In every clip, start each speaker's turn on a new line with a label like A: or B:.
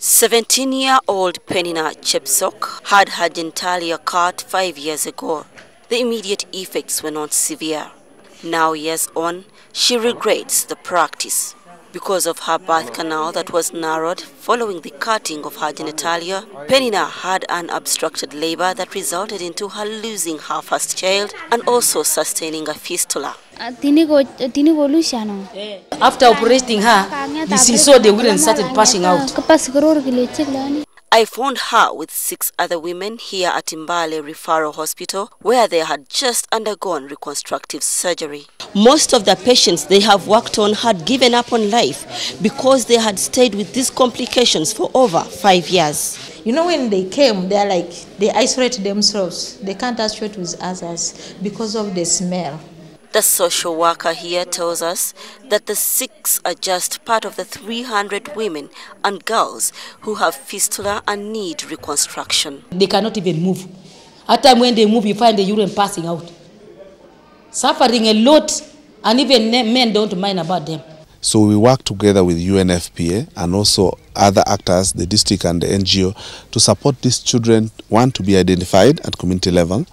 A: 17-year-old Penina Chepsok had her genitalia cut 5 years ago. The immediate effects were not severe. Now, years on, she regrets the practice. Because of her birth canal that was narrowed following the cutting of her genitalia, Penina had an obstructed labor that resulted into her losing her first child and also sustaining a fistula.
B: After operating her, you see, so the women started passing out.
A: I found her with 6 other women here at Mbale Referral Hospital, where they had just undergone reconstructive surgery. Most of the patients they have worked on had given up on life because they had stayed with these complications for over 5 years.
C: You know, when they came, they're like, they isolate themselves. They can't associate with others because of the smell.
A: The social worker here tells us that the 6 are just part of the 300 women and girls who have fistula and need reconstruction.
B: They cannot even move. At time when they move, you find the urine passing out. Suffering a lot, and even men don't mind about them.
D: So we work together with UNFPA and also other actors, the district and the NGO, to support these children, 1, to be identified at community level,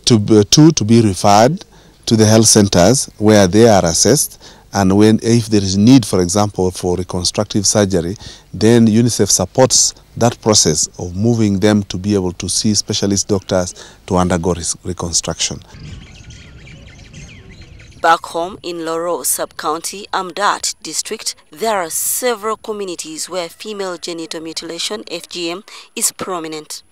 D: 2, to be referred to the health centers where they are assessed, and if there is need, for example, for reconstructive surgery, then UNICEF supports that process of moving them to be able to see specialist doctors to undergo reconstruction.
A: Back home in Loro Sub-County, Amdat District, there are several communities where female genital mutilation, FGM, is prominent.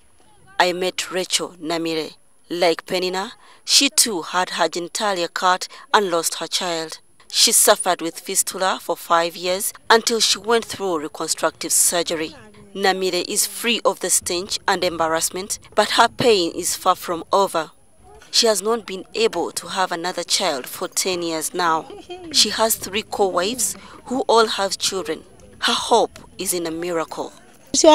A: I met Rachel Namire. Like Penina, she too had her genitalia cut and lost her child. She suffered with fistula for 5 years until she went through reconstructive surgery. Namire is free of the stench and embarrassment, but her pain is far from over. She has not been able to have another child for 10 years now. She has 3 co-wives who all have children. Her hope is in a miracle.
E: She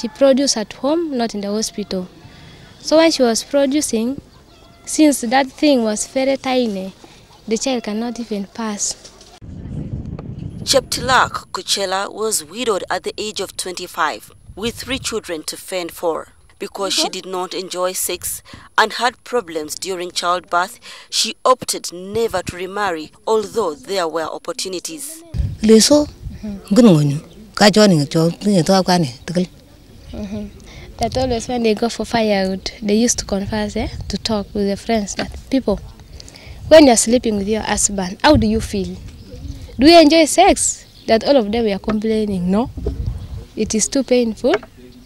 E: produced at home, not in the hospital. So when she was producing, since that thing was very tiny, the child cannot even pass.
A: Cheptilak Kuchela was widowed at the age of 25 with 3 children to fend for. Because she did not enjoy sex and had problems during childbirth, she opted never to remarry, although there were opportunities.
E: That always when they go for firewood, they used to converse, to talk with their friends. That people, when you're sleeping with your husband, how do you feel? Do you enjoy sex? That all of them were complaining, no, it is too painful.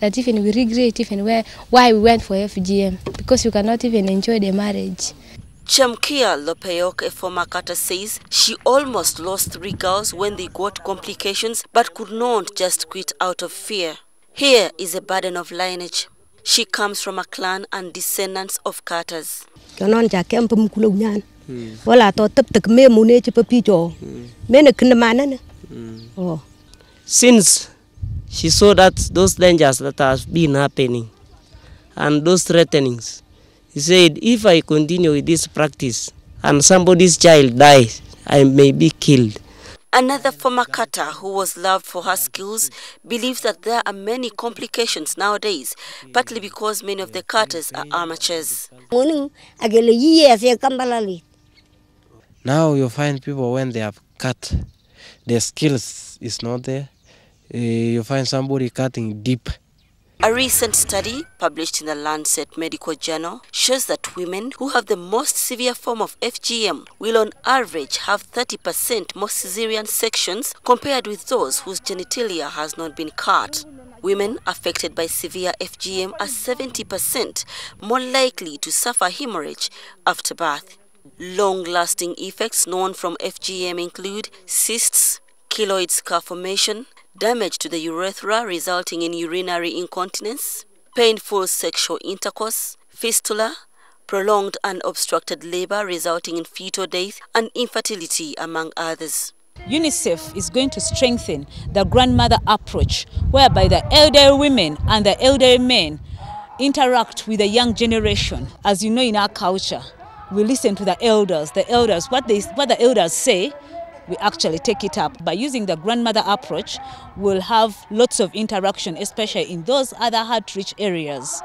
E: That even we regret even why we went for FGM, because you cannot even enjoy the marriage.
A: Chamkia Lopeyok, a former cutter, says she almost lost 3 girls when they got complications, but could not just quit out of fear. Here is a burden of lineage. She comes from a clan and descendants of cutters.
F: Since she saw that those dangers that have been happening and those threatenings, he said, if I continue with this practice and somebody's child dies, I may be killed.
A: Another former cutter who was loved for her skills believes that there are many complications nowadays, partly because many of the cutters are amateurs.
G: Now you find people when they have cut, their skills is not there. You find somebody cutting deep.
A: A recent study published in the Lancet Medical Journal shows that women who have the most severe form of FGM will on average have 30% more cesarean sections compared with those whose genitalia has not been cut. Women affected by severe FGM are 70% more likely to suffer hemorrhage after birth. Long-lasting effects known from FGM include cysts, keloid scar formation, damage to the urethra resulting in urinary incontinence, painful sexual intercourse, fistula, prolonged and obstructed labor resulting in fetal death, and infertility, among others.
H: UNICEF is going to strengthen the grandmother approach, whereby the elder women and the elder men interact with the young generation. As you know, in our culture, we listen to the elders. What the elders say, we actually take it up. By using the grandmother approach, we'll have lots of interaction, especially in those other hard-to-reach areas.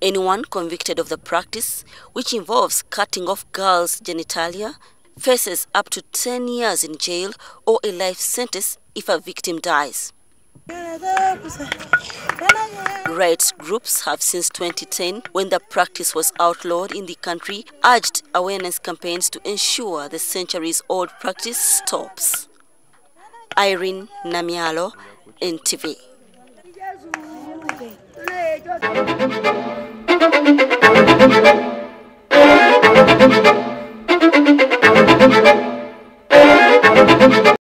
A: Anyone convicted of the practice, which involves cutting off girls' genitalia, faces up to 10 years in jail or a life sentence if a victim dies. Rights groups have since 2010, when the practice was outlawed in the country, urged awareness campaigns to ensure the centuries-old practice stops. Irene Namyalo, NTV.